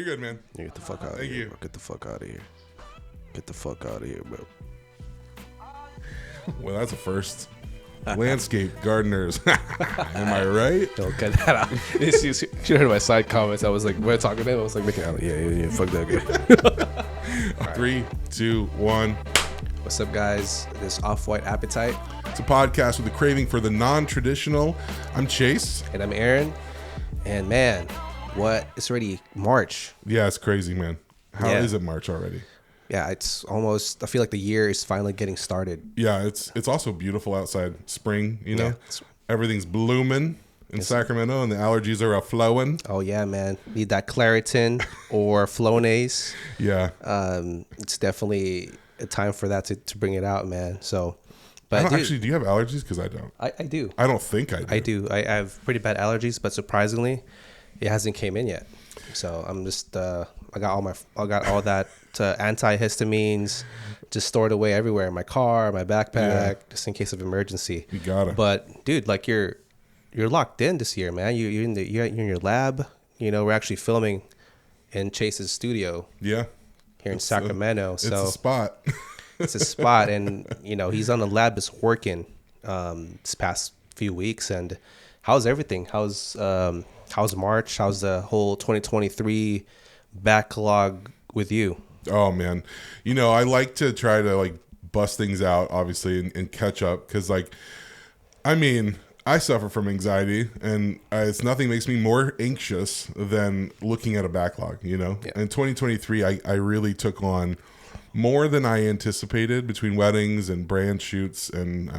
You're good, man. You get the fuck out of Thank here, you. bro. Get the fuck out of here. Get the fuck out of here, bro. Well, that's a first. Landscape gardeners. Am I right? Don't cut that out. You should heard my side comments. I was like, we're talking about it. I was like, making out. Yeah, fuck that guy. 3, 2, 1. What's up, guys? This Off-White Appetite. It's a podcast with a craving for the non-traditional. I'm Chase. And I'm Aaron. And man, it's already March. Yeah, it's crazy, man. How is Yeah. it March already? Yeah, it's almost, I feel like the year is finally getting started. Yeah, it's also beautiful outside. Spring, you know. Yeah. Everything's blooming in Sacramento and the allergies are flowing. Oh, yeah, man. Need that Claritin or Flonase. Yeah. It's definitely a time for that to bring it out, man. So, I but don't, actually, do you have allergies? Because I don't. I do. I don't think I do. I do. I have pretty bad allergies, but surprisingly, it hasn't came in yet. So I'm just I got all that antihistamines just stored away everywhere in my car, my backpack, just in case of emergency. You gotta. But dude, like you're locked in this year, man. You're in your lab. You know, we're actually filming in Chase's studio Yeah. here in Sacramento. It's a spot. It's a spot, and you know he's on the lab just working this past few weeks. And how's everything? How's March? How's the whole 2023 backlog with you? Oh man, you know, I like to try to like bust things out, obviously, and catch up because, like, I mean, I suffer from anxiety, and it's nothing makes me more anxious than looking at a backlog. You know, Yeah. in 2023, I really took on more than I anticipated between weddings and brand shoots and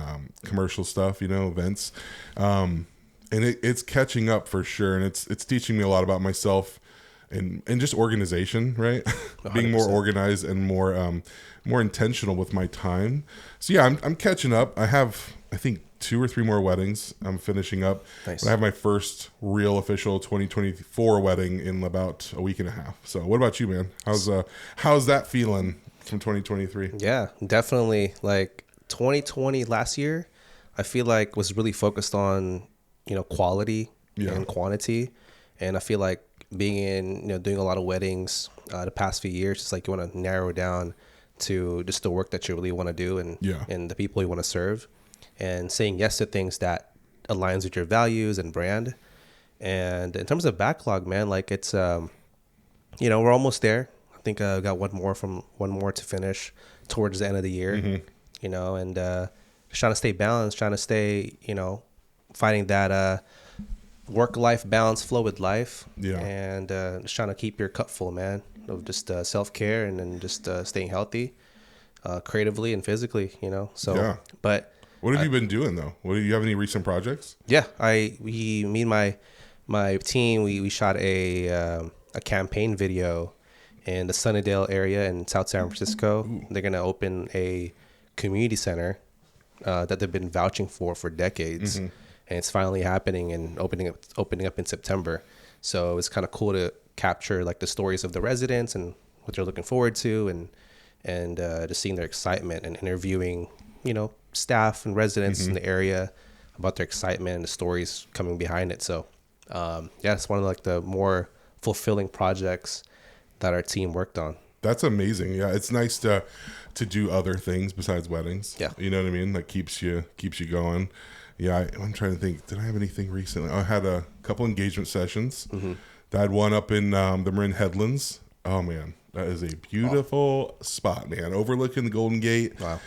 commercial stuff. You know, events, and it's catching up for sure, and it's teaching me a lot about myself. And just organization, right? Being more 100%. organized and more intentional with my time. So yeah, I'm catching up. I have, I think, 2 or 3 more weddings I'm finishing up. Nice. But I have my first real official 2024 wedding in about a week and a half. So what about you, man? How's that feeling from 2023? Yeah, definitely. Like 2020 last year, I feel like was really focused on quality and quantity, and I feel like being in doing a lot of weddings the past few years, it's like you want to narrow down to just the work that you really want to do and the people you want to serve, and saying yes to things that aligns with your values and brand. And in terms of backlog, man, like it's we're almost there. I think I got one more to finish towards the end of the year. Mm-hmm. And just trying to stay balanced, trying to stay finding that work-life balance, flow with life, and just trying to keep your cup full, man, of just self-care and then just staying healthy, creatively and physically, So, Yeah. but What have you been doing though? Do you have any recent projects? yeah, me and my team, we shot a campaign video in the Sunnydale area in South San Francisco. Ooh. They're gonna open a community center that they've been vouching for decades. Mm-hmm. And it's finally happening and opening up in September. So it's kind of cool to capture like the stories of the residents and what they're looking forward to, and just seeing their excitement and interviewing, staff and residents in the area about their excitement and the stories coming behind it. So it's one of like the more fulfilling projects that our team worked on. That's amazing. Yeah, it's nice to do other things besides weddings. Yeah, you know what I mean. That keeps you going. Yeah, I'm trying to think. Did I have anything recently? I had a couple engagement sessions. Mm-hmm. I had one up in the Marin Headlands. Oh, man. That is a beautiful spot, man. Overlooking the Golden Gate. Wow.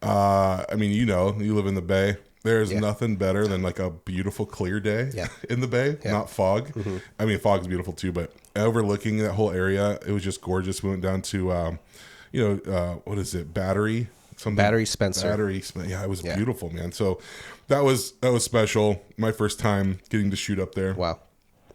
I mean, you live in the Bay. There's nothing better than like a beautiful clear day in the Bay, not fog. Mm-hmm. I mean, fog's beautiful too, but overlooking that whole area, it was just gorgeous. We went down to, what is it? Battery Spencer. Yeah, it was beautiful, man. So that was special. My first time getting to shoot up there. Wow.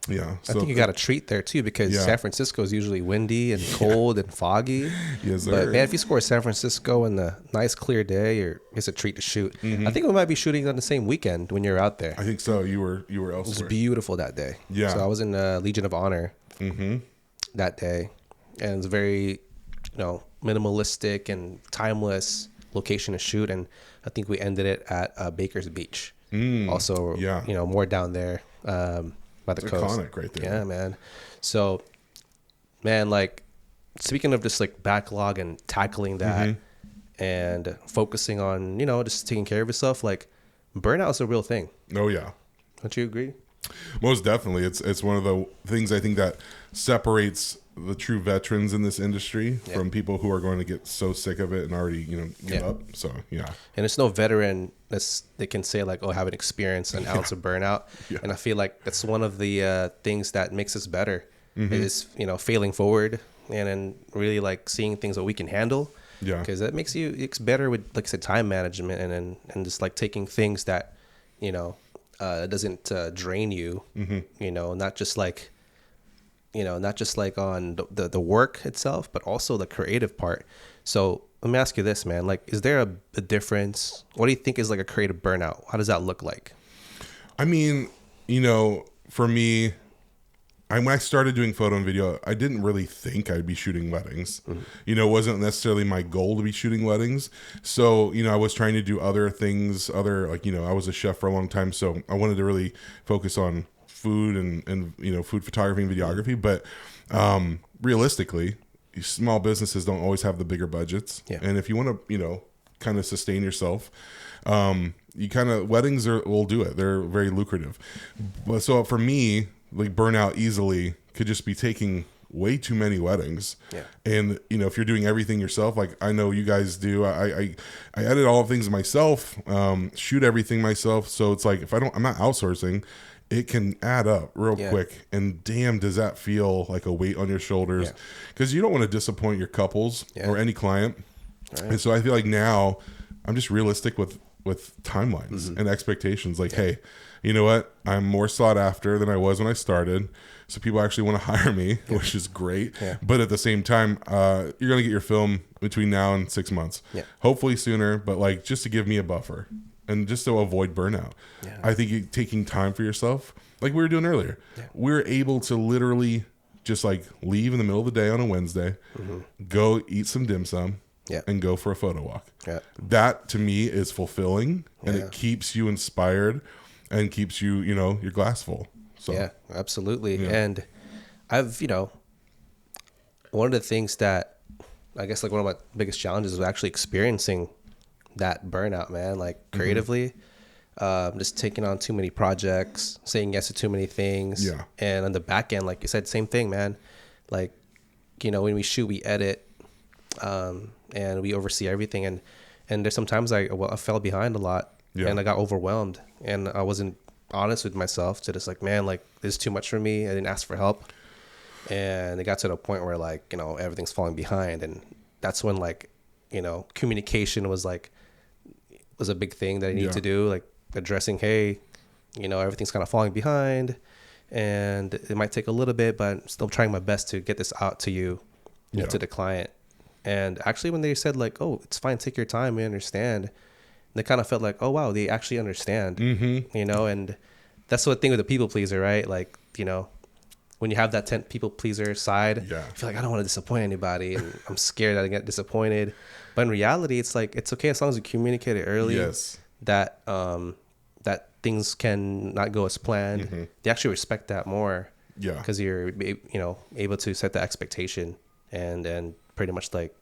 Yeah. I think you got a treat there too, because San Francisco is usually windy and cold and foggy. Yes, sir. But man, if you score San Francisco in the nice clear day, it's a treat to shoot. Mm-hmm. I think we might be shooting on the same weekend when you're out there. I think so. You were elsewhere. It was beautiful that day. Yeah. So I was in Legion of Honor that day, and it was very, minimalistic and timeless location to shoot. And I think we ended it at Baker's Beach. Also, more down there. By the coast. Iconic right there. Yeah, man. So man, like speaking of just like backlog and tackling that and focusing on, just taking care of yourself, like burnout is a real thing. Oh yeah. Don't you agree? Most definitely. It's one of the things I think that separates the true veterans in this industry from people who are going to get so sick of it and already, give up. So, yeah. And it's no veteran they can say like, oh, I haven't experienced an ounce of burnout. And I feel like that's one of the things that makes us better is, failing forward and then really like seeing things that we can handle. Yeah. Because that makes it's better with, like I said, time management and just like taking things that, doesn't drain you, not just like on the work itself, but also the creative part. So let me ask you this, man, like, is there a difference? What do you think is like a creative burnout? How does that look like? I mean, for me, when I started doing photo and video, I didn't really think I'd be shooting weddings. It wasn't necessarily my goal to be shooting weddings. So, I was trying to do other things, I was a chef for a long time. So I wanted to really focus on food and food photography and videography. But realistically, small businesses don't always have the bigger budgets. Yeah. And if you want to, kind of sustain yourself, weddings will do it. They're very lucrative. But so for me, like burnout easily could just be taking way too many weddings. Yeah. And if you're doing everything yourself, like I know you guys do, I edit all of things myself, shoot everything myself. So it's like, I'm not outsourcing, it can add up real quick. And damn, does that feel like a weight on your shoulders? Because you don't want to disappoint your couples or any client. Right. And so I feel like now I'm just realistic with timelines and expectations. Like, hey, you know what? I'm more sought after than I was when I started. So people actually want to hire me, which is great. Yeah. But at the same time, you're going to get your film between now and 6 months. Yeah. Hopefully sooner, but like just to give me a buffer and just to avoid burnout. Yeah. I think taking time for yourself, like we were doing earlier, we're able to literally just like leave in the middle of the day on a Wednesday, go eat some dim sum, and go for a photo walk. Yeah. That to me is fulfilling, and it keeps you inspired and keeps you, your glass full. So, yeah, absolutely. Yeah. And I've, one of the things that I guess like one of my biggest challenges was actually experiencing that burnout, man, like creatively, just taking on too many projects, saying yes to too many things. Yeah. And on the back end, like you said, same thing, man. Like, when we shoot, we edit, and we oversee everything. And there's sometimes I fell behind a lot and I got overwhelmed and I wasn't honest with myself to just like, man, like this is too much for me. I didn't ask for help. And it got to the point where like, everything's falling behind. And that's when like, communication was a big thing that I need to do, like addressing, hey, everything's kind of falling behind and it might take a little bit, but I'm still trying my best to get this out to you, to the client. And actually when they said like, oh, it's fine, take your time, we understand, they kind of felt like, oh, wow, they actually understand, and that's the thing with the people pleaser, right? Like, when you have that people pleaser side, I feel like I don't want to disappoint anybody and I'm scared that I get disappointed. But in reality, it's like, it's okay as long as you communicate it early that that things can not go as planned. They actually respect that more because you're, able to set the expectation and pretty much like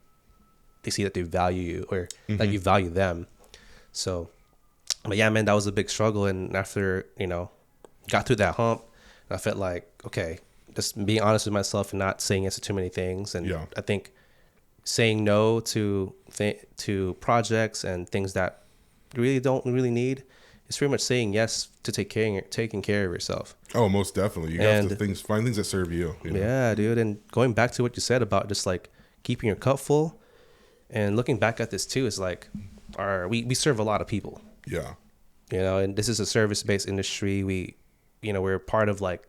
they see that they value you or that you value them. So, but yeah, man, that was a big struggle. And after, got through that hump, I felt like, okay, just being honest with myself and not saying yes to too many things. And I think saying no to projects and things that you really don't really need is pretty much saying yes to taking care of yourself. Oh, most definitely. You have to find things that serve you. Yeah, dude. And going back to what you said about just like keeping your cup full and looking back at this too is like, we serve a lot of people. Yeah. And this is a service-based industry. We're part of like,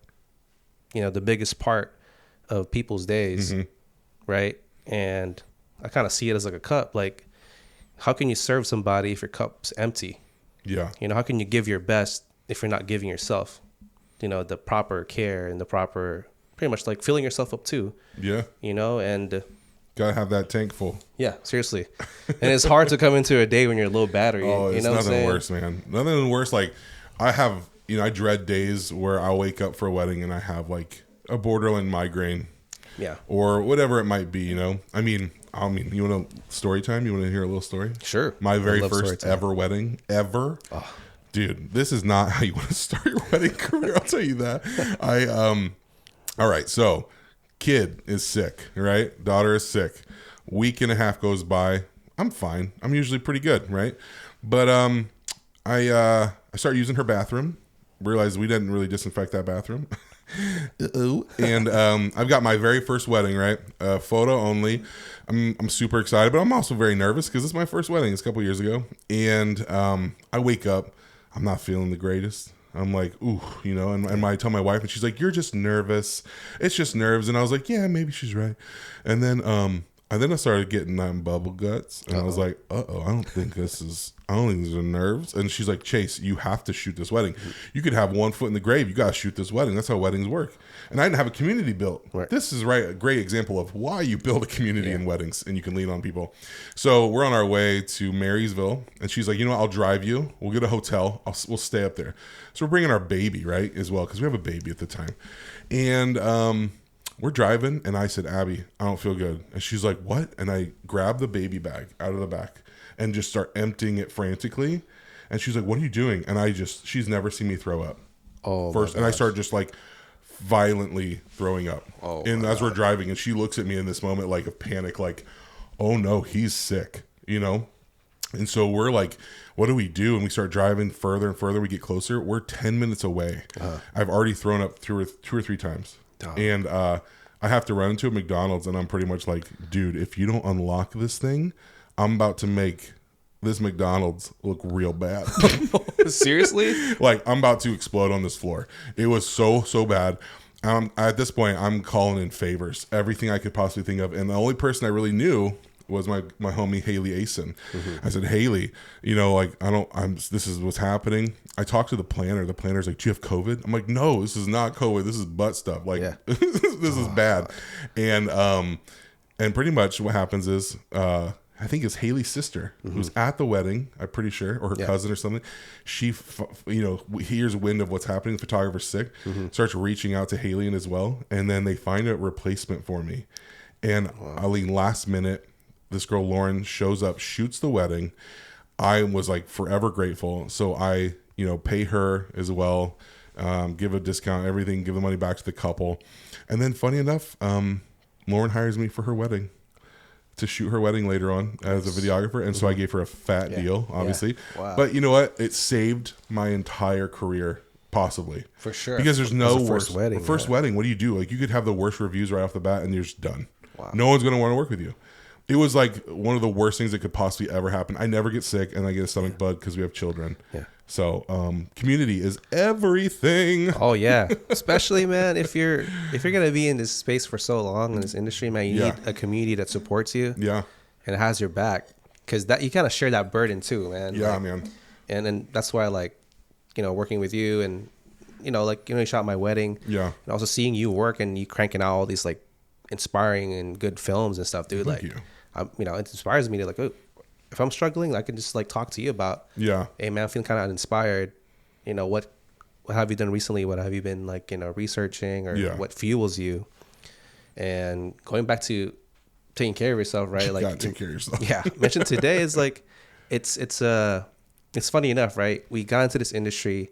the biggest part of people's days, right? And I kind of see it as like a cup. Like, how can you serve somebody if your cup's empty? Yeah. How can you give your best if you're not giving yourself, the proper care and the proper, pretty much like filling yourself up too. Yeah. And gotta have that tank full. Yeah, seriously. And it's hard to come into a day when you're low battery. Oh, it's nothing worse, man. Nothing worse. Like I have, I dread days where I'll wake up for a wedding and I have like a borderline migraine Yeah. Or whatever it might be, you know. I mean, you want a story time? You want to hear a little story? Sure. My very first ever wedding ever. Oh. Dude, this is not how you want to start your wedding career. I'll tell you that. All right. So kid is sick, right? Daughter is sick. Week and a half goes by. I'm fine. I'm usually pretty good, right? But I start using her bathroom. Realized we didn't really disinfect that bathroom. And I've got my very first wedding, right? Photo only. I'm super excited, but I'm also very nervous because it's my first wedding. It's a couple years ago. And I wake up. I'm not feeling the greatest. I'm like, ooh, you know, and I tell my wife, and she's like, you're just nervous. It's just nerves. And I was like, yeah, maybe she's right. And then I started getting bubble guts, and I was like, I don't think these are nerves. And she's like, Chase, you have to shoot this wedding. You could have one foot in the grave. You got to shoot this wedding. That's how weddings work. And I didn't have a community built. Right. This is a great example of why you build a community in weddings, and you can lean on people. So we're on our way to Marysville, and she's like, you know what, I'll drive you. We'll get a hotel. We'll stay up there. So we're bringing our baby, right, as well, because we have a baby at the time. And we're driving, and I said, Abby, I don't feel good. And she's like, what? And I grab the baby bag out of the back and just start emptying it frantically. And she's like, what are you doing? And she's never seen me throw up. Oh, first. And I start just like violently throwing up. Oh, and as we're driving, and she looks at me in this moment like of panic, like, oh no, he's sick, you know? And so we're like, what do we do? And we start driving further and further. We get closer. We're 10 minutes away. I've already thrown up two or three times. And I have to run into a McDonald's, and I'm pretty much like, dude, if you don't unlock this thing, I'm about to make this McDonald's look real bad. Seriously? Like, I'm about to explode on this floor. It was so bad. At this point, I'm calling in favors, everything I could possibly think of. And the only person I really knew was my homie Haley Asen. I said, Haley, you know, like, this is what's happening. I talked to the planner. The planner's like, do you have COVID? I'm like, no, this is not COVID. This is butt stuff. Like, this is bad. And pretty much what happens is, I think it's Haley's sister who's at the wedding, I'm pretty sure, or her cousin or something. She, hears wind of what's happening. The photographer's sick, starts reaching out to Haley as well. And then they find a replacement for me. And last minute, this girl, Lauren, shows up, shoots the wedding. I was like forever grateful. So I, pay her as well, give a discount, everything, give the money back to the couple. And then funny enough, Lauren hires me for her wedding to shoot her wedding later on as a videographer. And so I gave her a fat deal, obviously. Yeah. Wow. But you know what? It saved my entire career. Possibly. For sure. Because there's no worse wedding. First wedding, what do you do? Like, you could have the worst reviews right off the bat and you're just done. Wow. No one's going to want to work with you. It was like one of the worst things that could possibly ever happen. I never get sick and I get a stomach bug because we have children. Yeah. So community is everything. Oh yeah. Especially, man, if you're going to be in this space for so long in this industry, man, you need a community that supports you. Yeah. And has your back. Because that you kind of share that burden too, man. Yeah, man. And that's why I like, working with you and, you shot my wedding. Yeah. And also seeing you work and you cranking out all these like inspiring and good films and stuff, dude. Thank you. It inspires me to like, oh, if I'm struggling, I can just like talk to you about, hey man, I'm feeling kind of uninspired. What have you done recently? What have you been like, researching or what fuels you? And going back to taking care of yourself, right? Like, gotta take care of yourself. Yeah. Mentioned today is like, it's funny enough, right? We got into this industry.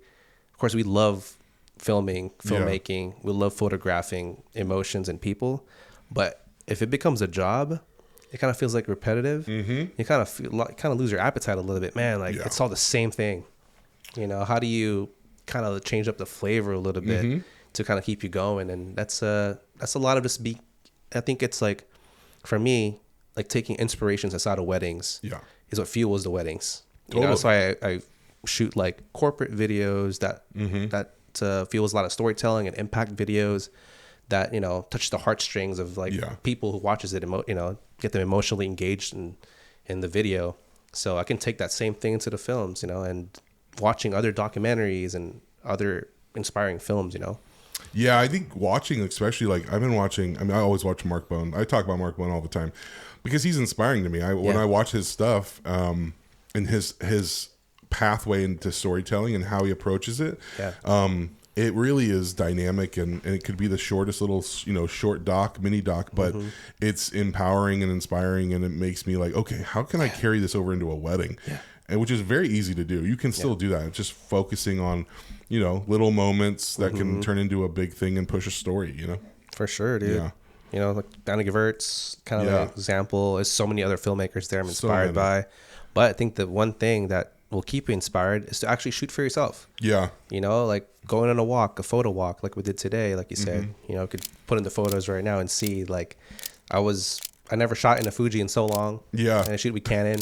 Of course, we love filmmaking. Yeah. We love photographing emotions and people. But if it becomes a job, it kind of feels like repetitive. Mm-hmm. You kind of lose your appetite a little bit, man. Like it's all the same thing. How do you kind of change up the flavor a little bit to kind of keep you going? And that's a lot of this. I think it's like, for me, like taking inspirations outside of weddings is what fuels the weddings. That's why I shoot like corporate videos that fuels a lot of storytelling and impact videos that touch the heartstrings of like people who watches it, get them emotionally engaged in the video. So I can take that same thing into the films, and watching other documentaries and other inspiring films. Yeah, I think watching, especially like I've been watching. I always watch Mark Bone. I talk about Mark Bone all the time because he's inspiring to me. When I watch his stuff, and his pathway into storytelling and how he approaches it. Yeah. it really is dynamic, and it could be the shortest little, short doc, mini doc, but it's empowering and inspiring, and it makes me like, okay, how can I carry this over into a wedding? Yeah. And which is very easy to do. You can still do that. It's just focusing on, little moments that can turn into a big thing and push a story, For sure, dude. Yeah. Like Danny Gevert's kind of an example. There's so many other filmmakers there I'm inspired by. But I think the one thing that will keep you inspired is to actually shoot for yourself. Yeah. Like going on a photo walk like we did today, like you said. Could put in the photos right now and see, like, I never shot in a Fuji in so long. Yeah. And I shoot with Canon.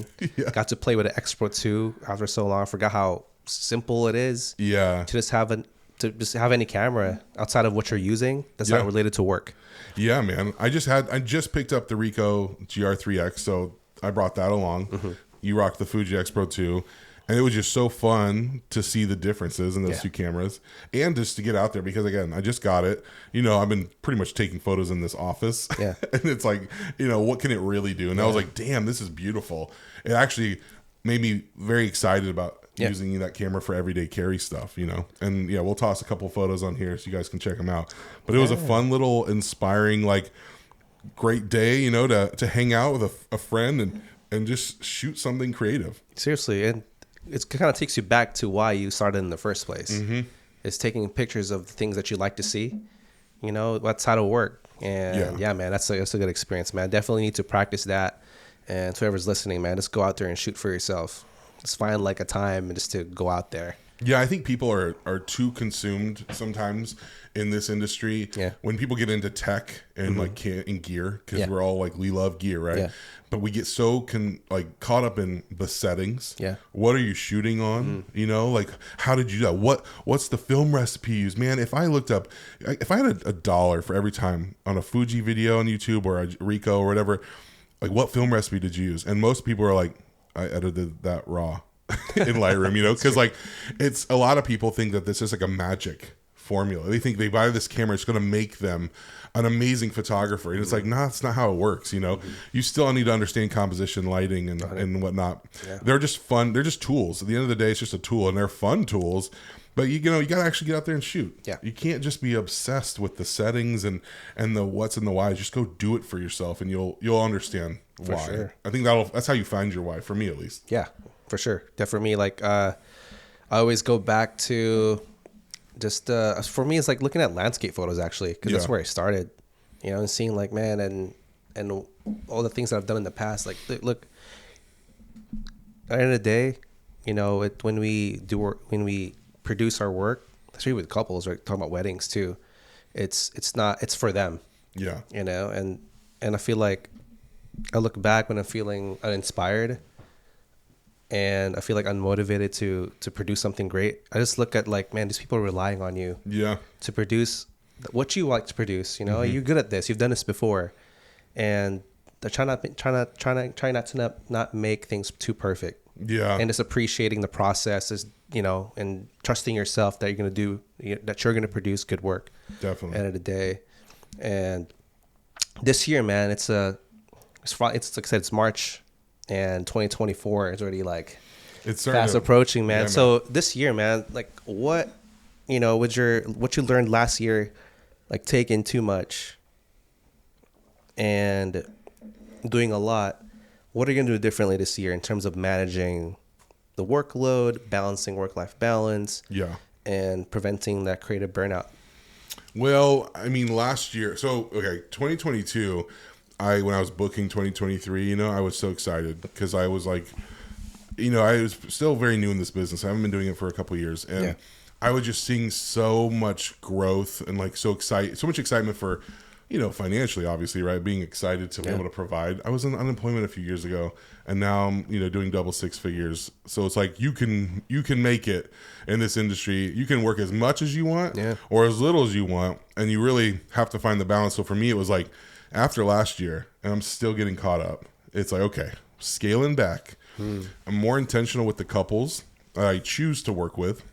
Got to play with an X Pro 2 after so long. I forgot how simple it is. Yeah. To just have any camera outside of what you're using that's not related to work. Yeah, man. I just picked up the Ricoh GR3X, so I brought that along. You rocked the Fuji X Pro 2. And it was just so fun to see the differences in those two cameras, and just to get out there, because again, I just got it. I've been pretty much taking photos in this office. Yeah. And it's like, what can it really do? And I was like, damn, this is beautiful. It actually made me very excited about using that camera for everyday carry stuff, And we'll toss a couple photos on here so you guys can check them out. But it was a fun little inspiring, like, great day, to hang out with a friend and just shoot something creative. Seriously. And it kind of takes you back to why you started in the first place. It's taking pictures of the things that you like to see, that's how to work. And man, that's a good experience, man. Definitely need to practice that. And to whoever's listening, man, just go out there and shoot for yourself. Just find like a time and just to go out there. Yeah, I think people are too consumed sometimes in this industry. Yeah. When people get into tech and like in gear, because we're all like, we love gear, right? Yeah. But we get so caught up in the settings. Yeah. What are you shooting on? Like, how did you do that? What's the film recipe used? Man, if I had a dollar for every time on a Fuji video on YouTube or a Ricoh or whatever, like, what film recipe did you use? And most people are like, I edited that raw in Lightroom, because like, it's a lot of people think that this is like a magic formula. They think they buy this camera, it's going to make them an amazing photographer, and it's like, nah, that's not how it works. You still need to understand composition, lighting, and whatnot. They're just fun. They're just tools. At the end of the day, it's just a tool, and they're fun tools. But you got to actually get out there and shoot. Yeah. You can't just be obsessed with the settings and the what's and the whys. Just go do it for yourself, and you'll understand why. For sure. I think that's how you find your why, for me at least. Yeah, for sure. For me, like, I always go back to just for me, it's like looking at landscape photos, actually, because that's where I started, and seeing like, man, and all the things that I've done in the past. Like, look, at the end of the day, when we produce our work, especially with couples, right? Talking about weddings too, it's for them. Yeah. And I feel like I look back when I'm feeling uninspired and I feel like unmotivated to produce something great. I just look at like, man, these people are relying on you. Yeah. To produce what you like to produce. You're good at this. You've done this before, and they're trying not to make things too perfect. Yeah. And just appreciating the process is, and trusting yourself that you're going to produce good work. Definitely. End of the day. And this year, man, it's like I said, it's March, and 2024 is already like it's fast approaching, man. Yeah, so this year, man, like what you learned last year, like taking too much and doing a lot, what are you going to do differently this year in terms of managing the workload, balancing work-life balance, and preventing that creative burnout? Well, I mean, last year, 2022, when I was booking 2023, I was so excited because I was like, I was still very new in this business. I haven't been doing it for a couple of years, and I was just seeing so much growth and like so much excitement for, financially, obviously, right? Being excited to be able to provide. I was in unemployment a few years ago, and now I'm, doing double six figures. So it's like you can make it in this industry. You can work as much as you want or as little as you want, and you really have to find the balance. So for me, it was like after last year, and I'm still getting caught up. It's like, okay, scaling back. I'm more intentional with the couples I choose to work with.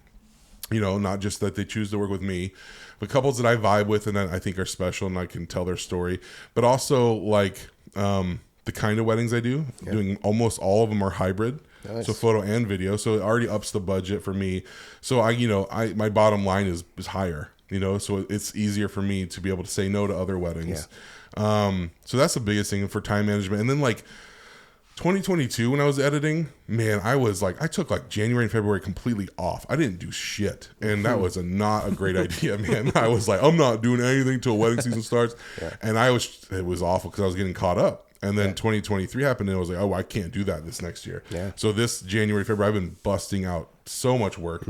Not just that they choose to work with me, but couples that I vibe with and that I think are special and I can tell their story. But also like the kind of weddings I do, doing almost all of them are hybrid. Nice. So photo and video. So it already ups the budget for me. So my bottom line is higher, so it's easier for me to be able to say no to other weddings. So that's the biggest thing for time management. And then like 2022, when I was editing, man, I took like January and February completely off. I didn't do shit. And that was not a great idea, man. I was like, I'm not doing anything till wedding season starts. And it was awful because I was getting caught up. And then 2023 happened, and I was like, oh, I can't do that this next year. So this January, February, I've been busting out so much work.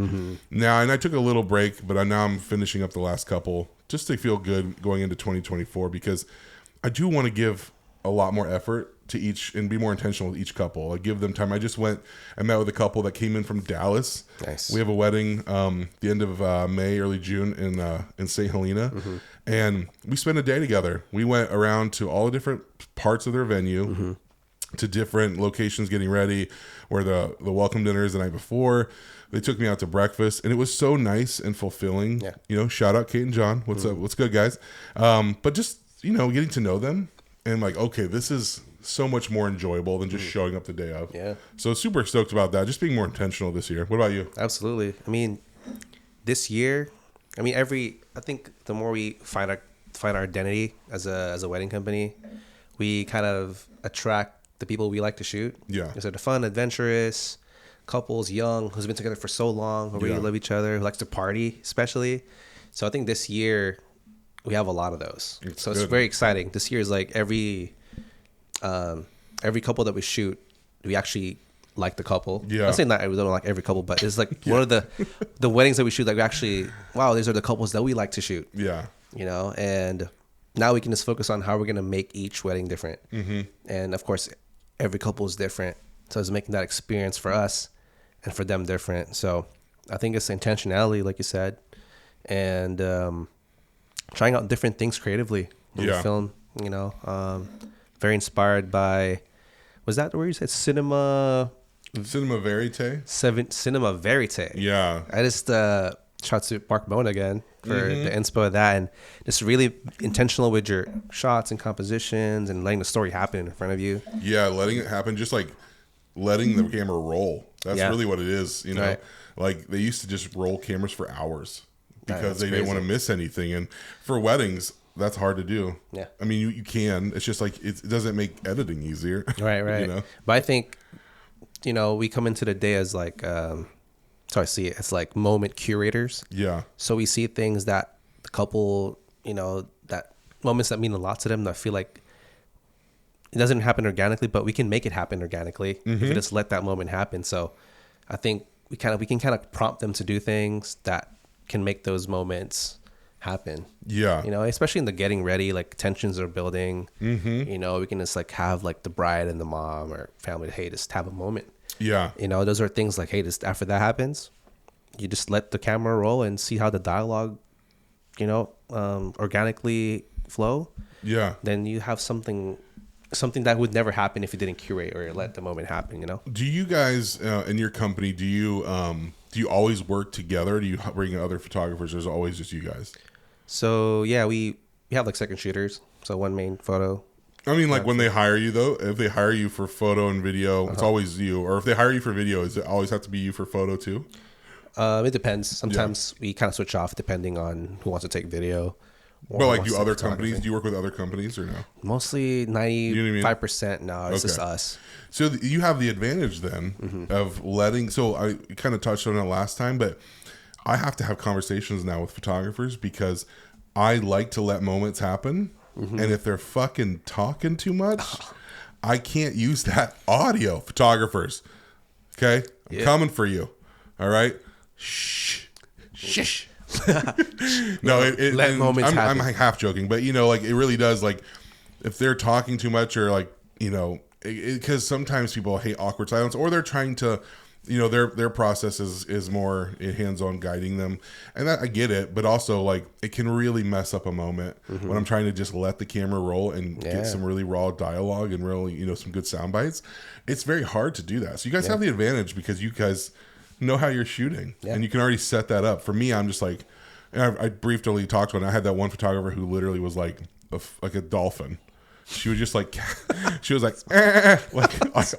Now, and I took a little break, but now I'm finishing up the last couple just to feel good going into 2024, because I do want to give a lot more effort to each and be more intentional with each couple. I give them time. I just went and met with a couple that came in from Dallas. Nice. We have a wedding the end of May, early June in St. Helena. And we spent a day together. We went around to all the different parts of their venue, to different locations getting ready, where the welcome dinner is the night before. They took me out to breakfast, and it was so nice and fulfilling. Shout out Kate and John. What's up? What's good, guys? But just, getting to know them and like, okay, this is so much more enjoyable than just showing up the day of. So super stoked about that. Just being more intentional this year. What about you? Absolutely. I mean, this year, I think the more we find our identity as a wedding company, we kind of attract the people we like to shoot. So the fun, adventurous couples, young, who's been together for so long, who really love each other, who likes to party, especially. So I think this year we have a lot of those. It's very exciting. This year is like every couple that we shoot, we actually like the couple. I'm saying that we don't like every couple, but it's like one of the weddings that we shoot, like we actually, wow, these are the couples that we like to shoot. And now we can just focus on how we're going to make each wedding different. And of course, every couple is different. So it's making that experience for us and for them different. So I think it's intentionality, like you said, and trying out different things creatively in the film, very inspired by, was that the word you said? Cinema verite? Cinema verite. I just shout to Mark Bone again for the inspo of that, and just really intentional with your shots and compositions and letting the story happen in front of you. Letting it happen, just like letting the camera roll. That's really what it is, Like they used to just roll cameras for hours because they didn't want to miss anything. And for weddings, that's hard to do. I mean, you can. It's just like it doesn't make editing easier. Right. But I think, we come into the day as like, so I see it as like moment curators. So we see things that the couple, that moments that mean a lot to them, that feel like it doesn't happen organically, but we can make it happen organically if we just let that moment happen. So I think we can kind of prompt them to do things that can make those moments happen. Especially in the getting ready, like tensions are building. We can just like have like the bride and the mom or family, hey, just have a moment. Those are things like, hey, just after that happens, you just let the camera roll and see how the dialogue, organically flow. Then you have something that would never happen if you didn't curate or let the moment happen. Do you guys in your company, do you always work together? Do you bring in other photographers, or is it always just you guys? So we have like second shooters. So one main photo. I mean, like when they hire you though, if they hire you for photo and video, it's always you. Or if they hire you for video, does it always have to be you for photo too? It depends. Sometimes we kind of switch off depending on who wants to take video. But like, do other companies? Do you work with other companies or no? Mostly 95%. No, it's just us. So you have the advantage then of letting. So I kind of touched on it last time, but I have to have conversations now with photographers because I like to let moments happen, and if they're fucking talking too much, I can't use that audio. Photographers, okay, I'm coming for you. All right, shh. No, let moments happen. I'm half joking, but like it really does. Like if they're talking too much, or like because sometimes people hate awkward silence, or they're trying to, their process is more hands-on guiding them, and that I get it, but also like it can really mess up a moment when I'm trying to just let the camera roll and get some really raw dialogue and really some good sound bites. It's very hard to do that. So you guys have the advantage because you guys know how you're shooting and you can already set that up. For me, I'm just like, I briefly talked about it. I had that one photographer who literally was like a dolphin. she would just like, she was like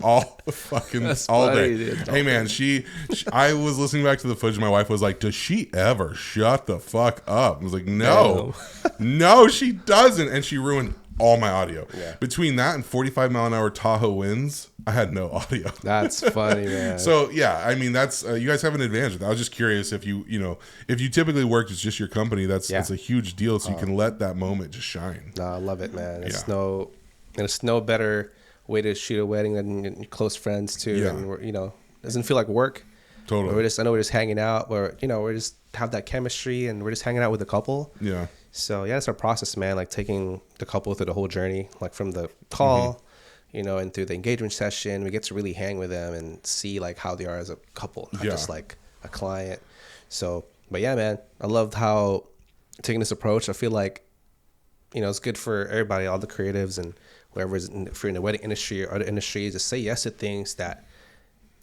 all the fucking That's all funny, day. dude. Hey man, she I was listening back to the footage. My wife was like, does she ever shut the fuck up? I was like, no, no, she doesn't. And she ruined all my audio. Yeah. Between that and 45-mile-an-hour Tahoe winds, I had no audio. That's funny, man. So yeah, I mean, that's you guys have an advantage. I was just curious if you if you typically work as just your company, that's a huge deal. So you can let that moment just shine. No, I love it, man. It's no better way to shoot a wedding than your close friends too. Yeah. And we're, it doesn't feel like work. Totally. I know we're just hanging out. We're just have that chemistry, and we're just hanging out with a couple. Yeah. So yeah, it's our process, man. Like taking the couple through the whole journey, like from the call, and through the engagement session, we get to really hang with them and see like how they are as a couple, not just like a client. So, but yeah, man, I loved how taking this approach. I feel like, it's good for everybody, all the creatives and whoever's if you're in the wedding industry or other industries, to say yes to things that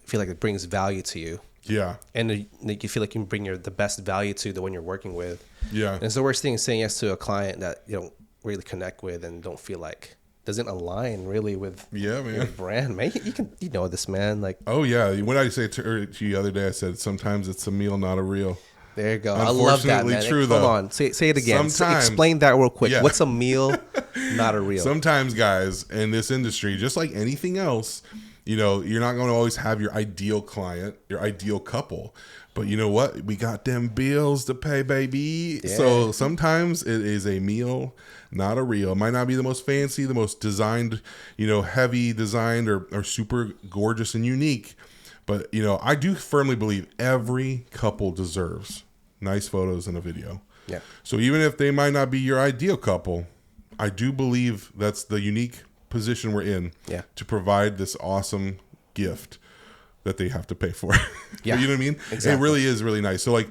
feel like it brings value to you. Yeah. And you feel like you can bring the best value to the one you're working with. Yeah. And it's the worst thing is saying yes to a client that you don't really connect with and don't feel like doesn't align really with your brand. Man, you know this, man. Like, oh yeah. When I say to you the other day, I said sometimes it's a meal, not a reel. There you go. I love that, man. True, Hold on. Say it again. Explain that real quick. Yeah. What's a meal, not a reel? Sometimes, guys, in this industry, just like anything else, you're not going to always have your ideal client, your ideal couple. But you know what? We got them bills to pay, baby. Yeah. So sometimes it is a meal, not a reel. It might not be the most fancy, the most designed, heavy designed or super gorgeous and unique. But, I do firmly believe every couple deserves nice photos and a video. Yeah. So even if they might not be your ideal couple, I do believe that's the unique position we're in to provide this awesome gift that they have to pay for. Yeah. You know what I mean? Exactly. It really is really nice. So like,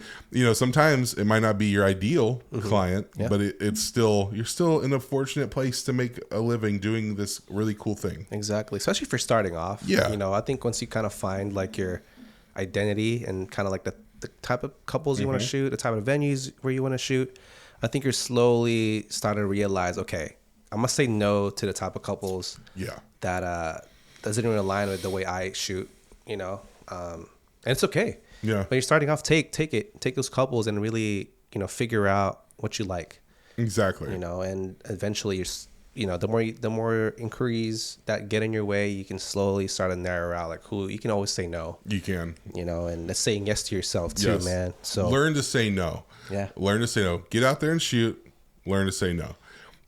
sometimes it might not be your ideal client, but it's still, you're still in a fortunate place to make a living doing this really cool thing. Exactly. Especially for starting off. Yeah. I think once you kind of find like your identity and kind of like the type of couples you want to shoot, the type of venues where you want to shoot, I think you're slowly starting to realize, okay, I must say no to the type of couples that doesn't even align with the way I shoot, and it's okay. Yeah. When you're starting off, take those couples and really, figure out what you like. Exactly. And eventually the more inquiries that get in your way, you can slowly start to narrow out like who you can always say no. You can. And that's saying yes to yourself too, man. So learn to say no. Yeah. Learn to say no. Get out there and shoot. Learn to say no.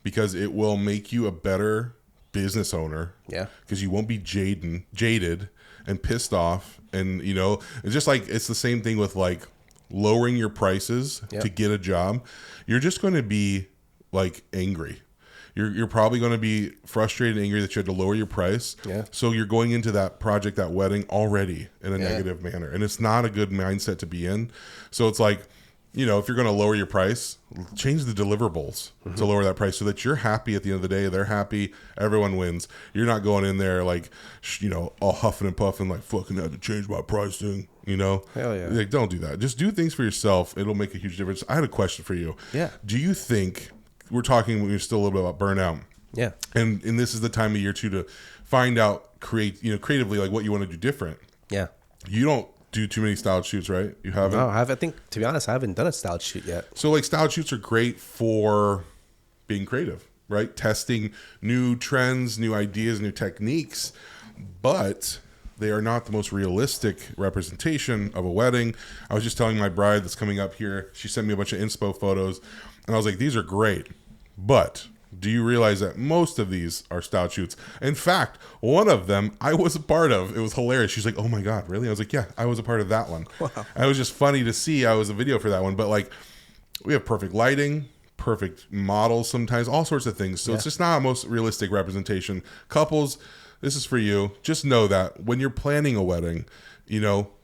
Because it will make you a better business owner. Yeah. Because you won't be jaded and pissed off. And, it's just like, it's the same thing with like lowering your prices to get a job. You're just going to be like angry. You're probably going to be frustrated and angry that you had to lower your price. Yeah. So you're going into that project, that wedding already in a negative manner. And it's not a good mindset to be in. So it's like, if you're going to lower your price, change the deliverables to lower that price so that you're happy at the end of the day. They're happy. Everyone wins. You're not going in there like, all huffing and puffing like fucking had to change my pricing, Hell yeah. Like, don't do that. Just do things for yourself. It'll make a huge difference. I had a question for you. Yeah. Do you think, we're talking still a little bit about burnout. Yeah. And this is the time of year too to find out, creatively like what you want to do different. Yeah. You don't do too many styled shoots, right? You haven't? No, I think, to be honest, I haven't done a styled shoot yet. So like styled shoots are great for being creative, right? Testing new trends, new ideas, new techniques, but they are not the most realistic representation of a wedding. I was just telling my bride that's coming up here, she sent me a bunch of inspo photos, and I was like, these are great, but do you realize that most of these are styled shoots? In fact, one of them I was a part of. It was hilarious. She's like, oh my God, really? I was like, yeah, I was a part of that one. Wow. And it was just funny to see. I was a video for that one. But like, we have perfect lighting, perfect models sometimes, all sorts of things. So it's just not a most realistic representation. Couples, this is for you. Just know that when you're planning a wedding,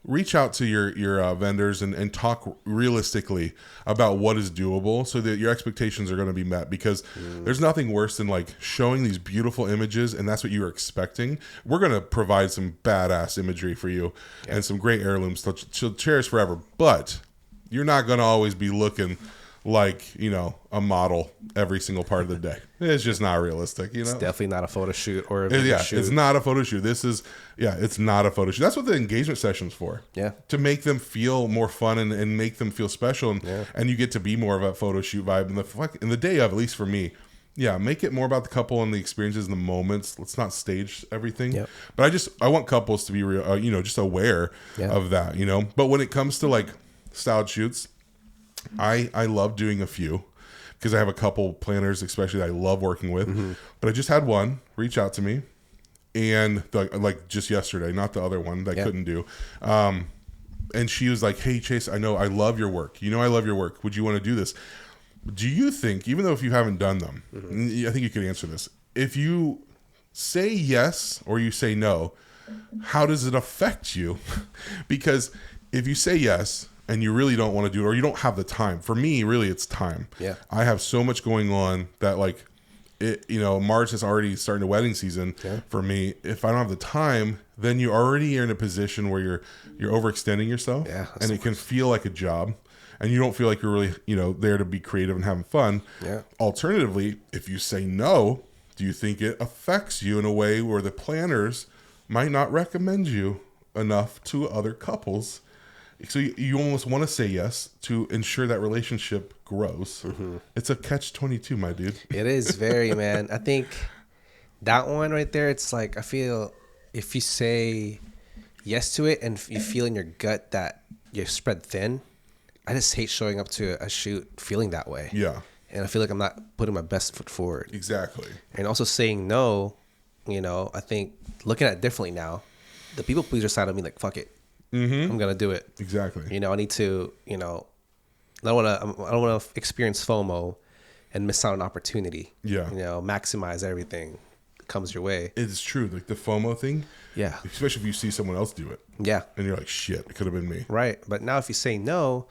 reach out to your vendors and talk realistically about what is doable so that your expectations are going to be met, because there's nothing worse than like showing these beautiful images and that's what you were expecting. We're going to provide some badass imagery for you and some great heirlooms to cherish forever, but you're not going to always be looking like, you know, a model every single part of the day. It's just not realistic, you know? It's definitely not a photo shoot or a video shoot. It's not a photo shoot. It's not a photo shoot. That's what the engagement session's for. Yeah. To make them feel more fun and make them feel special. And you get to be more of a photo shoot vibe in the day of, at least for me. Yeah, make it more about the couple and the experiences and the moments. Let's not stage everything. Yep. But I want couples to be real, you know, just aware of that, you know? But when it comes to like styled shoots, I love doing a few because I have a couple planners, especially that I love working with. But I just had one reach out to me, and like just yesterday, not the other one that I couldn't do. And she was like, "Hey Chase, I know I love your work. You know I love your work. Would you want to do this? Do you think, even though if you haven't done them, I think you could answer this. If you say yes or you say no, how does it affect you? Because if you say yes and you really don't want to do it, or you don't have the time. For me, really, it's time. Yeah, I have so much going on that, like, it. You know, March is already starting the wedding season for me. If I don't have the time, then you already are in a position where you're overextending yourself, and it can feel like a job, and you don't feel like you're really, you know, there to be creative and having fun. Yeah. Alternatively, if you say no, do you think it affects you in a way where the planners might not recommend you enough to other couples? So you almost want to say yes to ensure that relationship grows. It's a catch-22, my dude. It is very, man. I think that one right there, it's like, I feel if you say yes to it and you feel in your gut that you're spread thin, I just hate showing up to a shoot feeling that way. Yeah. And I feel like I'm not putting my best foot forward. Exactly. And also saying no, you know, I think looking at it differently now, the people pleaser side of me, like, fuck it. I'm gonna do it. Exactly. You know, I need to. You know, I don't want to experience FOMO and miss out on opportunity. Yeah. You know, maximize everything that comes your way. It's true. Like the FOMO thing. Yeah. Especially if you see someone else do it. Yeah. And you're like, shit, it could have been me. Right. But now, if you say no,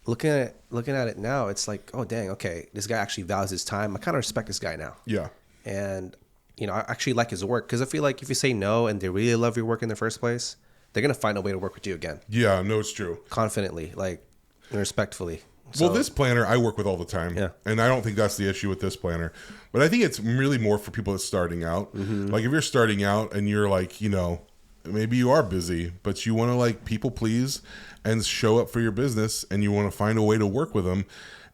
looking at it now, it's like, oh dang, okay, this guy actually values his time. I kind of respect this guy now. Yeah. And you know, I actually like his work, because I feel like if you say no and they really love your work in the first place, they're going to find a way to work with you again. Yeah, no, it's true. Confidently, like, and respectfully. So, well, this planner I work with all the time. Yeah. And I don't think that's the issue with this planner. But I think it's really more for people that's starting out. Like, if you're starting out and you're like, you know, maybe you are busy, but you want to, like, people please and show up for your business, and you want to find a way to work with them,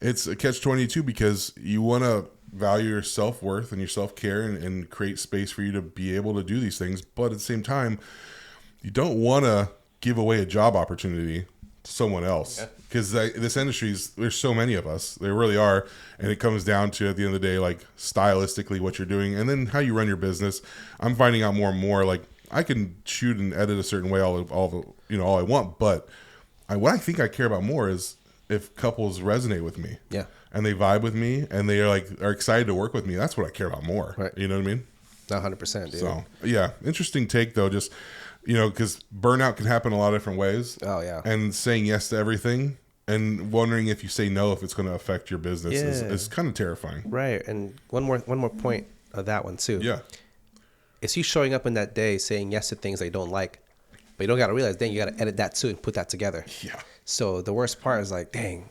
it's a catch-22, because you want to value your self-worth and your self-care and create space for you to be able to do these things. But at the same time, you don't want to give away a job opportunity to someone else, because this industry there's so many of us. There really are. And it comes down to, at the end of the day, like, stylistically what you're doing and then how you run your business. I'm finding out more and more, like, I can shoot and edit a certain way all I want, but what I think I care about more is if couples resonate with me. Yeah. And they vibe with me and they are excited to work with me. That's what I care about more. Right. You know what I mean? 100%, dude. So, yeah, interesting take though. Just, you know, because burnout can happen a lot of different ways. Oh, yeah. And saying yes to everything and wondering if you say no, if it's going to affect your business is kind of terrifying. Right. And one more point of that one too. Yeah. It's you showing up in that day saying yes to things that you don't like, but you don't got to realize, dang, you got to edit that too and put that together. Yeah. So the worst part is like, dang,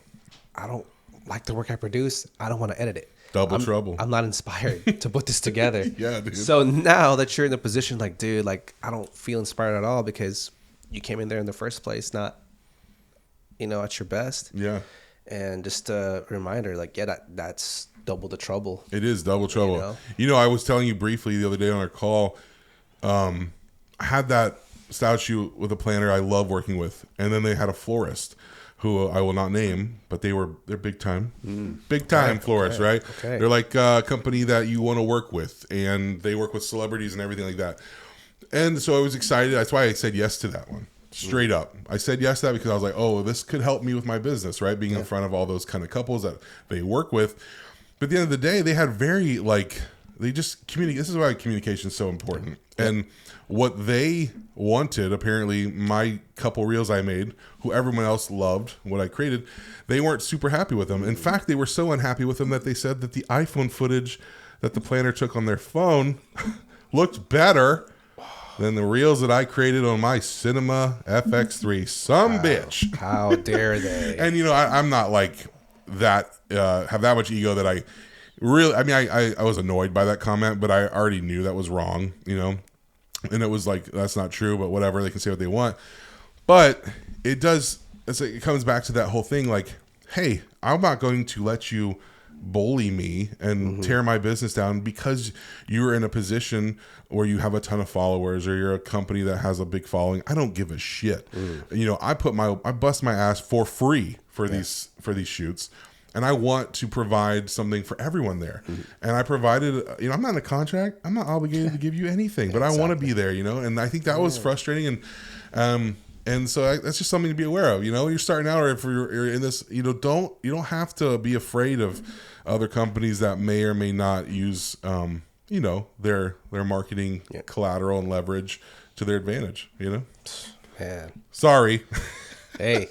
I don't like the work I produce. I don't want to edit it. Double trouble. I'm not inspired to put this together. Yeah, dude. So now that you're in the position, like, dude, like, I don't feel inspired at all because you came in there in the first place, not, you know, at your best. Yeah. And just a reminder, like, yeah, that's double the trouble. It is double trouble. You know, I was telling you briefly the other day on our call, I had that style shoot with a planner I love working with, and then they had a florist who I will not name, but they're big time, florists, right? Okay. They're like a company that you want to work with, and they work with celebrities and everything like that. And so I was excited. That's why I said yes to that one. Straight up. I said yes to that because I was like, oh, this could help me with my business, right? Being in front of all those kind of couples that they work with. But at the end of the day, they had they just communicate. This is why communication is so important. And what they wanted, apparently, my couple reels I made, who everyone else loved what I created, they weren't super happy with them. In fact, they were so unhappy with them that they said that the iPhone footage that the planner took on their phone looked better than the reels that I created on my Cinema FX3. Bitch. How dare they? And, you know, I'm not like that have that much ego that I really, I mean, I was annoyed by that comment, but I already knew that was wrong, you know, and it was like, that's not true, but whatever, they can say what they want. But it does, it comes back to that whole thing, like, hey, I'm not going to let you bully me and tear my business down because you're in a position where you have a ton of followers or you're a company that has a big following. I don't give a shit. You know, I bust my ass for free for these shoots. And I want to provide something for everyone there. And I provided, you know, I'm not in a contract. I'm not obligated to give you anything, but I want to be there, you know? And I think that was frustrating. And so that's just something to be aware of, you know, you're starting out, or if you're in this, you know, you don't have to be afraid of other companies that may or may not use, you know, their marketing collateral and leverage to their advantage, you know? Man. Sorry. Hey,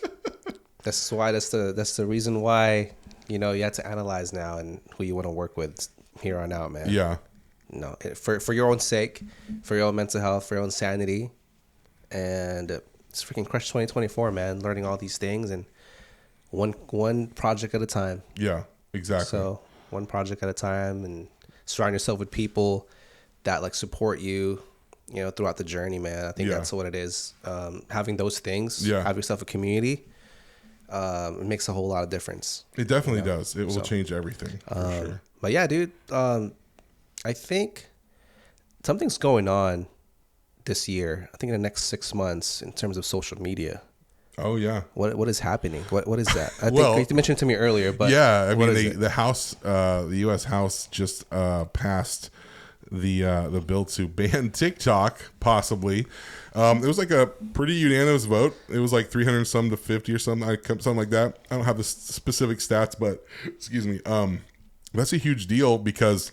that's the reason why, you know, you have to analyze now and who you want to work with here on out, man. Yeah. No, for your own sake, for your own mental health, for your own sanity, and it's freaking Crush 2024, man. Learning all these things and one project at a time. Yeah, exactly. So one project at a time, and surround yourself with people that like support you, you know, throughout the journey, man. I think that's what it is. Having those things, have yourself a community. It makes a whole lot of difference. It definitely does. It will change everything. For sure. But yeah, dude, I think something's going on this year. I think in the next 6 months in terms of social media. Oh yeah. What is happening? What is that? I think you mentioned it to me earlier, but yeah, I mean the House, the U.S. House just passed the bill to ban TikTok, possibly. It was like a pretty unanimous vote. It was like 300 some to 50 or something, something like that. I don't have the specific stats, but excuse me. That's a huge deal because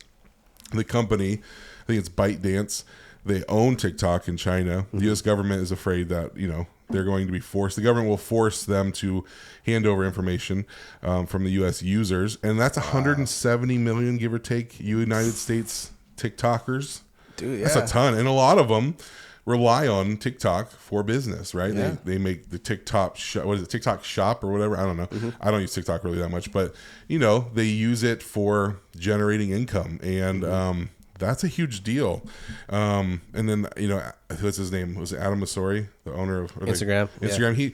the company, I think it's ByteDance, they own TikTok in China. The U.S. government is afraid that, you know, they're going to be forced. The government will force them to hand over information from the U.S. users, and that's 170 million, give or take, United States TikTokers. Dude, that's a ton, and a lot of them rely on TikTok for business, right? Yeah. They make the TikTok TikTok shop or whatever. I don't know. I don't use TikTok really that much, but you know, they use it for generating income, and that's a huge deal. And then, you know, what's his name? Was it Adam Mosseri, the owner of Instagram? Instagram. Yeah.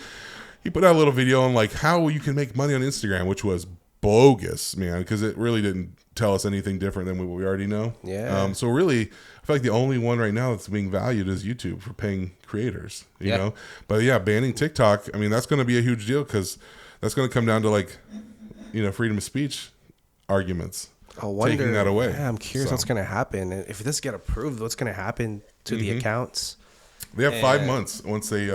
He put out a little video on like how you can make money on Instagram, which was bogus, man, because it really didn't tell us anything different than what we already know. Yeah. So really, I feel like the only one right now that's being valued is YouTube for paying creators, you know? But yeah, banning TikTok, I mean, that's going to be a huge deal because that's going to come down to like, you know, freedom of speech arguments. I wonder, taking that away. Yeah, I'm curious what's going to happen. And if this get approved, what's going to happen to the accounts? They have 5 months once they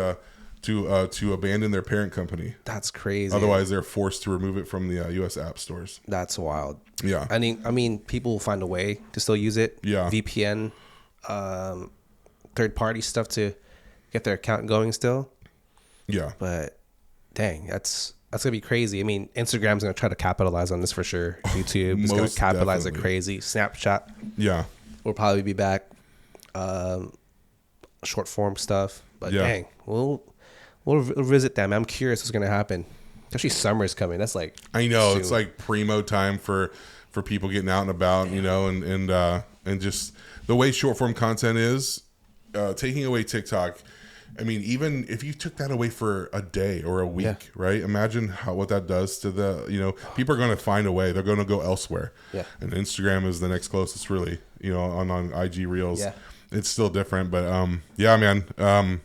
to abandon their parent company. That's crazy. Otherwise, they're forced to remove it from the U.S. app stores. That's wild. Yeah. I mean, people will find a way to still use it. Yeah. VPN, third-party stuff to get their account going still. Yeah. But dang, that's gonna be crazy. I mean, Instagram's gonna try to capitalize on this for sure. YouTube is gonna capitalize it crazy. Snapchat, will probably be back. Short form stuff, but dang, we'll visit them. I'm curious what's gonna happen. Especially summer's coming. That's like, I know soon. It's like primo time for people getting out and about, you know, and just the way short form content is, taking away TikTok. I mean, even if you took that away for a day or a week, right? Imagine what that does to the, you know, people are going to find a way. They're going to go elsewhere. Yeah. And Instagram is the next closest, really, you know, on IG Reels. Yeah. It's still different, but yeah, man.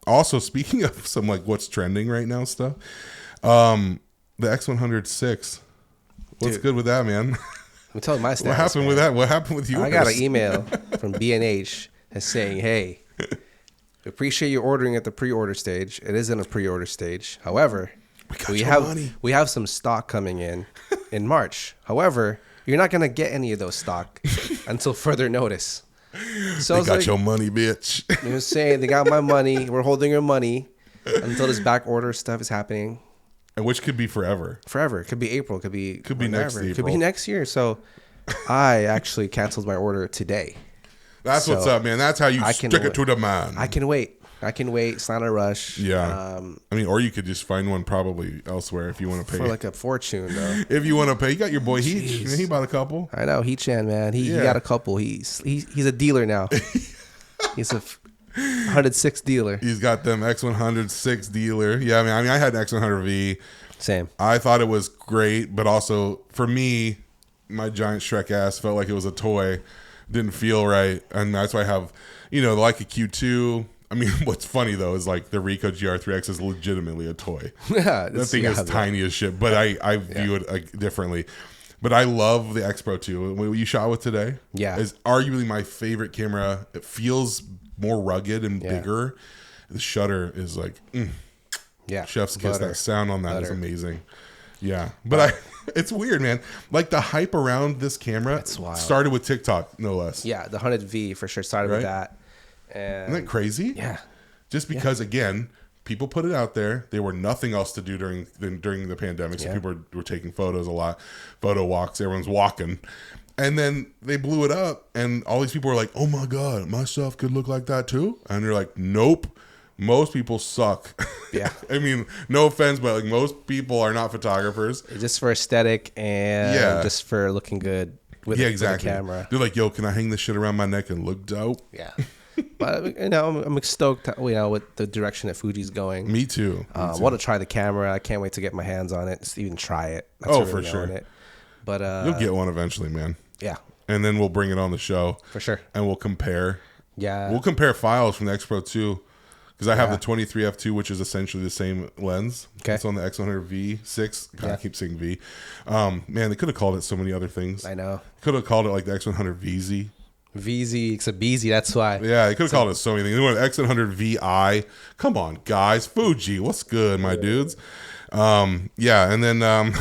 Also, speaking of some like what's trending right now stuff, the X106. What's good with that, man? I'm telling my stats. What happened with that? What happened with yours? I got an email from B&H that's saying, hey, we appreciate you ordering at the pre-order stage. It is in a pre-order stage. However, we have some stock coming in March. However, you're not going to get any of those stock until further notice. So they got your money, bitch. They were saying they got my money. We're holding your money until this back order stuff is happening. And which could be forever. Forever. It could be April. It could be next April. It could be next year. So I actually canceled my order today. That's what's up, man. That's how you stick it to the man. I can wait. I can wait. It's not a rush. Yeah. I mean, or you could just find one probably elsewhere if you want to pay. For like a fortune, though. If you want to pay. You got your boy Heach. He bought a couple. I know. Heach-chan, man. He got a couple. He's a dealer now. He's a 106 dealer. He's got them X106 dealer. Yeah, I mean, I had an X100V. Same. I thought it was great, but also for me, my giant Shrek ass felt like it was a toy. Didn't feel right, and that's why I have, the Leica Q2. I mean, what's funny though is like the Ricoh GR3X is legitimately a toy. Yeah, that thing is tiny as shit, but I view it differently. But I love the X Pro 2. What you shot with today, is arguably my favorite camera. It feels more rugged and bigger. The shutter is like, chef's kiss. That sound on that is amazing. Yeah, but it's weird, man. Like the hype around this camera started with TikTok, no less. Yeah, the 100V for sure started with that. And isn't that crazy? Yeah. Just because, again, people put it out there. There were nothing else to do during the pandemic, so people were taking photos a lot, photo walks. Everyone's walking. And then they blew it up, and all these people were like, oh, my God, my stuff could look like that too? And you're like, nope. Most people suck. Yeah. I mean, no offense, but like most people are not photographers. Just for aesthetic and just for looking good with the camera. They're like, yo, can I hang this shit around my neck and look dope? Yeah. But I'm stoked, with the direction that Fuji's going. Me too. I want to try the camera. I can't wait to get my hands on it. Just even try it. That's for sure. It. But you'll get one eventually, man. Yeah. And then we'll bring it on the show for sure. And we'll compare. Yeah. We'll compare files from the X Pro 2 because I have the 23 f2, which is essentially the same lens. Okay. It's on the X100 V6. God, I keep saying V. Man, they could have called it so many other things. I know. Could have called it like the X100 VZ. VZ, it's a BZ, that's why. Yeah, they could have called it so many things. They went X100 VI. Come on, guys. Fuji, what's good, my dudes? And then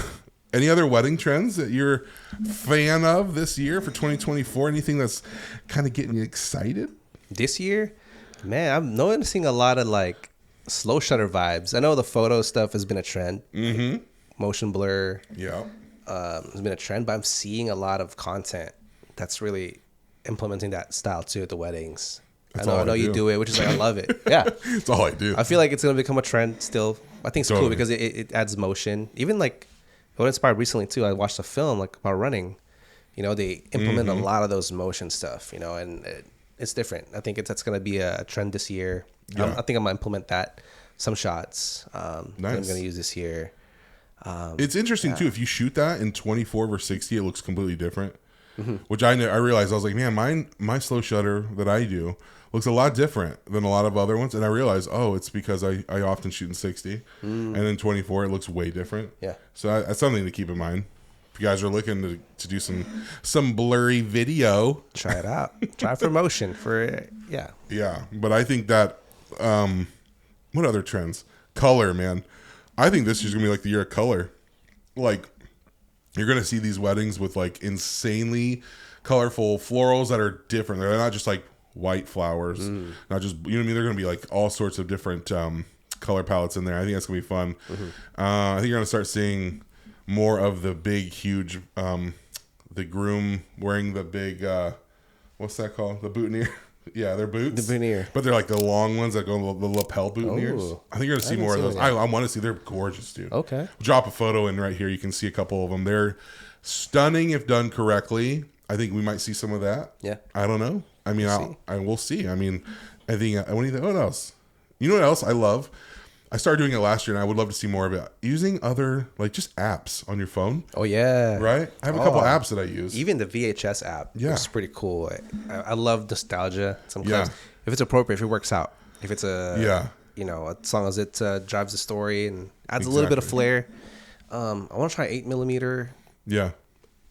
any other wedding trends that you're a fan of this year for 2024? Anything that's kind of getting you excited? This year? Man, I'm noticing a lot of like slow shutter vibes. I know the photo stuff has been a trend. Mm-hmm. Motion blur. Yeah. Has been a trend, but I'm seeing a lot of content that's really implementing that style too at the weddings. I know you do it, which is like I love it. Yeah, it's all I do. I feel like it's gonna become a trend still. I think it's cool because it adds motion. Even like what inspired recently too. I watched a film like about running. They implement a lot of those motion stuff. And it's different. I think that's gonna be a trend this year. Yeah. I think I'm gonna implement that. Some shots that I'm gonna use this year. It's interesting too. If you shoot that in 24 versus 60, it looks completely different. Mm-hmm. Which I realized, I was like, man, my slow shutter that I do looks a lot different than a lot of other ones. And I realized, it's because I often shoot in 60. And then 24, it looks way different. Yeah. So that's something to keep in mind. If you guys are looking to do some blurry video. Try it out. Try for motion. Yeah. But I think that, what other trends? Color, man. I think this is going to be like the year of color. Like, you're going to see these weddings with like insanely colorful florals that are different. They're not just like white flowers, not just, They're going to be like all sorts of different color palettes in there. I think that's going to be fun. I think you're going to start seeing more of the big, huge, the groom wearing the big, what's that called? The boutonniere. Yeah, they're boots. The boutonniere. But they're like the long ones that go the lapel boutonnieres. I think you're going to see more of those. I want to see. They're gorgeous, dude. Okay. Drop a photo in right here. You can see a couple of them. They're stunning if done correctly. I think we might see some of that. Yeah. I don't know. I mean, we'll see. I mean, I think, what else? You know what else I love? I started doing it last year, and I would love to see more of it. Using other, like, just apps on your phone. Oh, yeah. Right? I have a couple apps that I use. Even the VHS app is pretty cool. I love nostalgia sometimes. If it's appropriate, if it works out. If it's as long as it drives the story and adds a little bit of flair. I want to try 8mm. Yeah.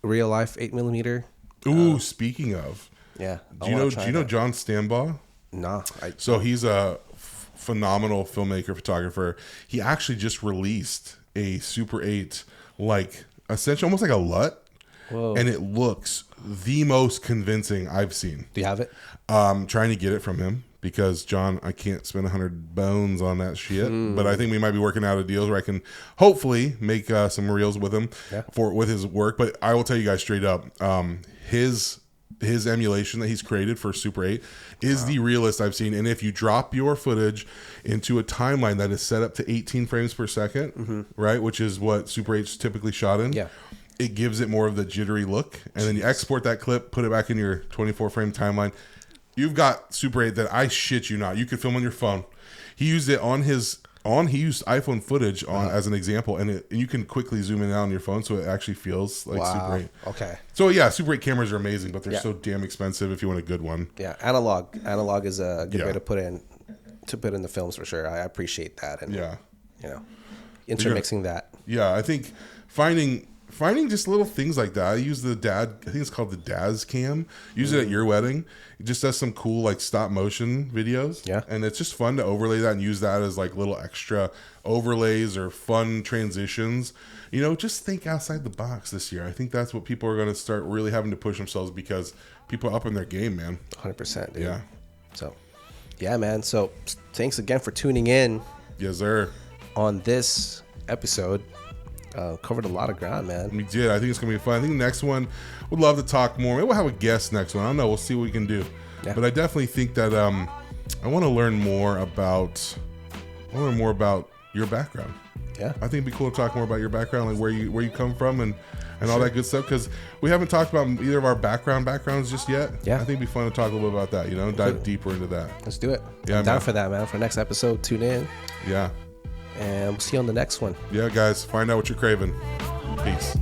Real life 8mm. Ooh, speaking of. Yeah. Do you know John Stambaugh? No. So he's a phenomenal filmmaker, photographer. He actually just released a Super 8, like essentially almost like a LUT. Whoa. And it looks the most convincing I've seen. Do you have it? Trying to get it from him because, John, I can't spend 100 bones on that shit. But I think we might be working out a deal where I can hopefully make some reels with him with his work. But I will tell you guys straight up, his his emulation that he's created for Super 8 is the realest I've seen. And if you drop your footage into a timeline that is set up to 18 frames per second, right, which is what Super 8's typically shot in, it gives it more of the jittery look. And then you export that clip, put it back in your 24 frame timeline. You've got Super 8 that, I shit you not, you could film on your phone. He used it on his he used iPhone footage as an example, and you can quickly zoom in and out on your phone, so it actually feels like Super 8. Okay. So yeah, Super 8 cameras are amazing, but they're so damn expensive if you want a good one. Yeah, analog is a good way to put in the films for sure. I appreciate that, and intermixing that. Yeah, I think finding just little things like that. I use I think it's called the Daz Cam. Use it at your wedding. It just does some cool like stop motion videos. Yeah. And it's just fun to overlay that and use that as like little extra overlays or fun transitions. Just think outside the box this year. I think that's what people are going to start really having to push themselves, because people are up in their game, man. 100%, dude. Yeah. So, yeah, man. So thanks again for tuning in. Yes, sir. On this episode. Covered a lot of ground, man. We did. I think it's going to be fun. I think the next one, we'd love to talk more. Maybe we'll have a guest next one. I don't know. We'll see what we can do. Yeah. But I definitely think that I want to learn more about your background. Yeah. I think it'd be cool to talk more about your background, like where you come from and all that good stuff, because we haven't talked about either of our backgrounds just yet. Yeah. I think it'd be fun to talk a little bit about that, dive deeper into that. Let's do it. Yeah, I'm down for that, man. For next episode, tune in. Yeah. And we'll see you on the next one. Yeah, guys. Find out what you're craving. Peace.